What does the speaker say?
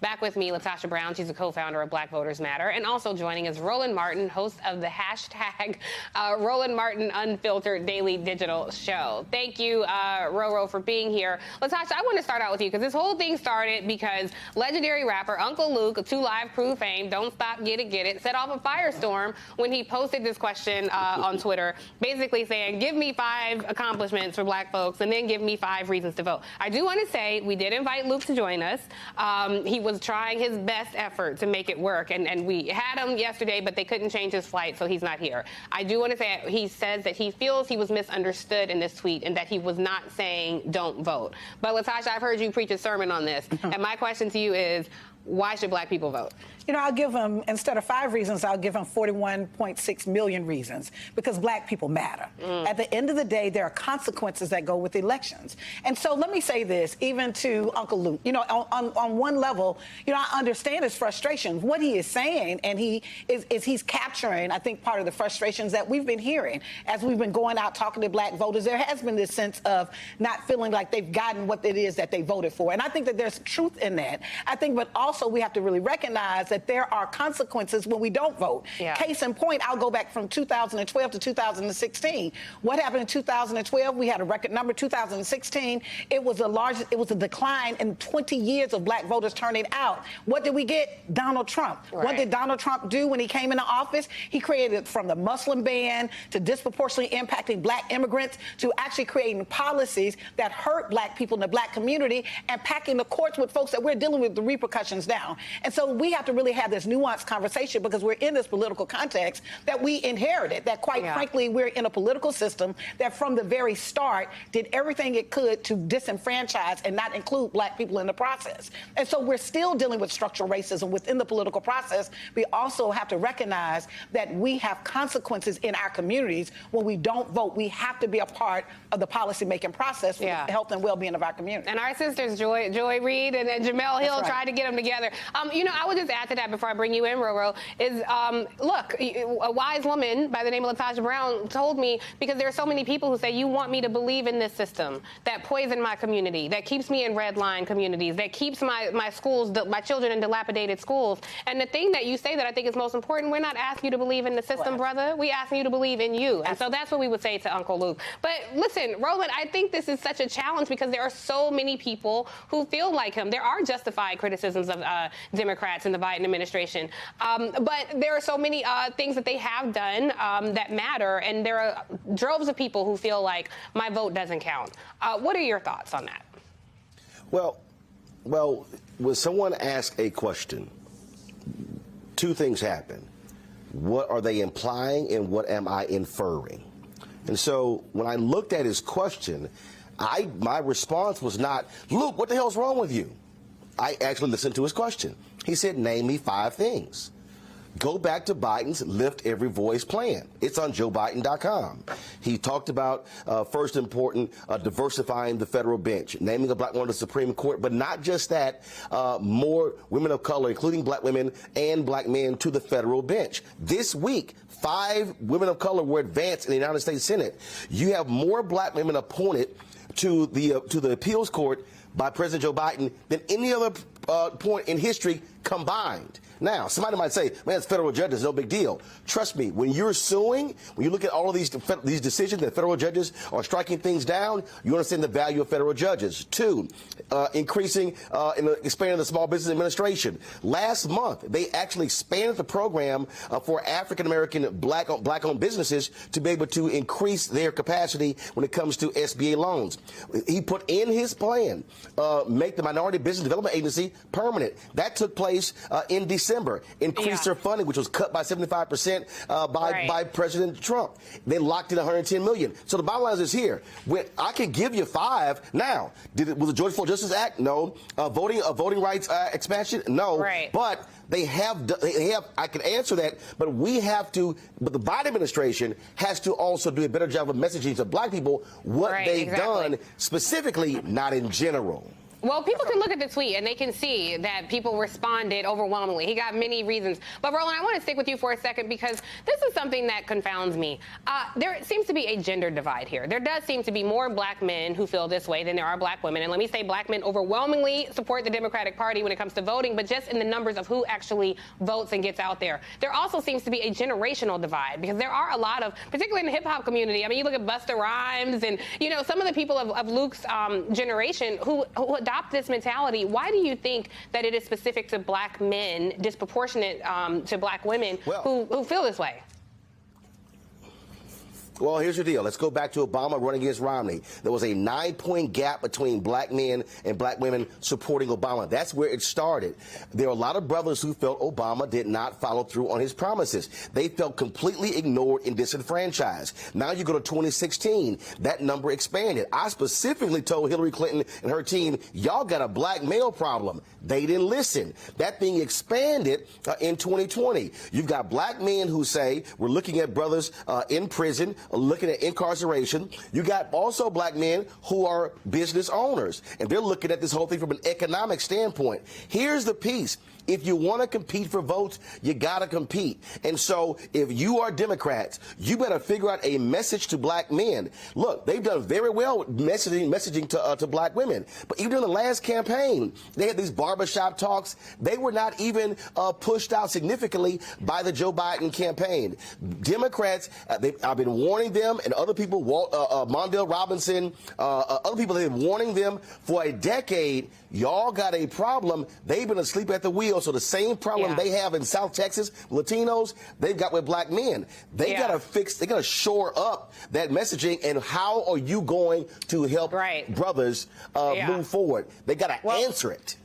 Back with me, LaTosha Brown. She's a co-founder of Black Voters Matter. And also joining us, Roland Martin, host of the hashtag Roland Martin Unfiltered Daily Digital Show. Thank you, Roro, for being here. LaTosha, I want to start out with you because this whole thing started because legendary rapper Uncle Luke of 2 Live Crew fame, Don't Stop, Get It, set off a firestorm when he posted this question on Twitter, basically saying, give me 5 accomplishments for black folks and then give me 5 reasons to vote. I do want to say we did invite Luke to join us. He was trying his best effort to make it work, and we had him yesterday, but they couldn't change his flight, so he's not here. I do want to say he says that he feels he was misunderstood in this tweet and that he was not saying don't vote. But LaTosha, I've heard you preach a sermon on this, and my question to you is, why should black people vote? You know, I'll give them, instead of 5 reasons, I'll give them 41.6 million reasons, because black people matter. At the end of the day, there are consequences that go with elections. And so let me say this, even to Uncle Luke, you know, on one level, you know, I understand his frustration. What he is saying, and he's capturing, I think, part of the frustrations that we've been hearing as we've been going out talking to black voters. There has been this sense of not feeling like they've gotten what it is that they voted for. And I think that there's truth in that. I think, but also we have to really recognize that there are consequences when we don't vote. Yeah. Case in point, I'll go back from 2012 to 2016. What happened in 2012? We had a record number. 2016, it was a decline in 20 years of black voters turning out. What did we get? Donald Trump. Right. What did Donald Trump do when he came into office? He created, from the Muslim ban to disproportionately impacting black immigrants to actually creating policies that hurt black people in the black community and packing the courts with folks that we're dealing with the repercussions now. And so we have to really have this nuanced conversation, because we're in this political context that we inherited, that quite frankly, we're in a political system that from the very start did everything it could to disenfranchise and not include black people in the process. And so we're still dealing with structural racism within the political process. We also have to recognize that we have consequences in our communities when we don't vote. We have to be a part of the policy-making process for the health and well-being of our community. And our sisters, Joy Reid and Jamel Hill, tried to get them together. You know, I would just add to that before I bring you in, Roro, is, look, a wise woman by the name of LaTosha Brown told me, because there are so many people who say, you want me to believe in this system that poisoned my community, that keeps me in red line communities, that keeps my schools, my children in dilapidated schools. And the thing that you say that I think is most important, we're not asking you to believe in the system, brother. We asking you to believe in you. And so that's what we would say to Uncle Luke. But listen, Roland, I think this is such a challenge because there are so many people who feel like him. There are justified criticisms of Democrats in the Biden administration. But there are so many things that they have done that matter, and there are droves of people who feel like my vote doesn't count. What are your thoughts on that? Well, when someone asks a question, 2 things happen. What are they implying, and what am I inferring? And so when I looked at his question, my response was not, Luke, what the hell's wrong with you? I actually listened to his question. He said, name me 5 things. Go back to Biden's Lift Every Voice plan. It's on JoeBiden.com. He talked about, first important, diversifying the federal bench, naming a black woman to the Supreme Court, but not just that, more women of color, including black women and black men, to the federal bench. This week, 5 women of color were advanced in the United States Senate. You have more black women appointed to the appeals court by President Joe Biden than any other point in history combined. Now, somebody might say, man, it's federal judges, no big deal. Trust me, when you're suing, when you look at all of these decisions that federal judges are striking things down, you understand the value of federal judges. 2, increasing and expanding the Small Business Administration. Last month, they actually expanded the program for African-American black-owned businesses to be able to increase their capacity when it comes to SBA loans. He put in his plan, make the Minority Business Development Agency permanent. That took place in December. Increased their funding, which was cut by 75% by President Trump. They locked in $110 million. So the bottom line is here. When I can give you 5 now. Was the Georgia Floyd Justice Act? No. Voting rights expansion? No. Right. But they have. I can answer that. But But the Biden administration has to also do a better job of messaging to black people what they've done specifically, not in general. Well, people can look at the tweet and they can see that people responded overwhelmingly. He got many reasons. But, Roland, I want to stick with you for a second because this is something that confounds me. There seems to be a gender divide here. There does seem to be more black men who feel this way than there are black women. And let me say black men overwhelmingly support the Democratic Party when it comes to voting, but just in the numbers of who actually votes and gets out there. There also seems to be a generational divide because there are a lot of, particularly in the hip-hop community, I mean, you look at Busta Rhymes and, you know, some of the people of Luke's generation who adopt this mentality. Why do you think that it is specific to black men, disproportionate to black women who feel this way? Well, here's the deal. Let's go back to Obama running against Romney. There was a 9-point gap between black men and black women supporting Obama. That's where it started. There are a lot of brothers who felt Obama did not follow through on his promises. They felt completely ignored and disenfranchised. Now you go to 2016, that number expanded. I specifically told Hillary Clinton and her team, y'all got a black male problem. They didn't listen. That thing expanded in 2020. You've got black men who say we're looking at brothers in prison, looking at incarceration. You got also black men who are business owners, and they're looking at this whole thing from an economic standpoint. Here's the piece. If you want to compete for votes, you got to compete. And so if you are Democrats, you better figure out a message to black men. Look, they've done very well messaging to black women. But even in the last campaign, they had these barbershop talks. They were not even pushed out significantly by the Joe Biden campaign. Democrats, I've been warning them, and other people, Mondale Robinson, other people have been warning them for a decade. Y'all got a problem. They've been asleep at the wheel. So the same problem they have in South Texas, Latinos, they've got with black men. They got to fix, they got to shore up that messaging. And how are you going to help brothers move forward? They got to answer it.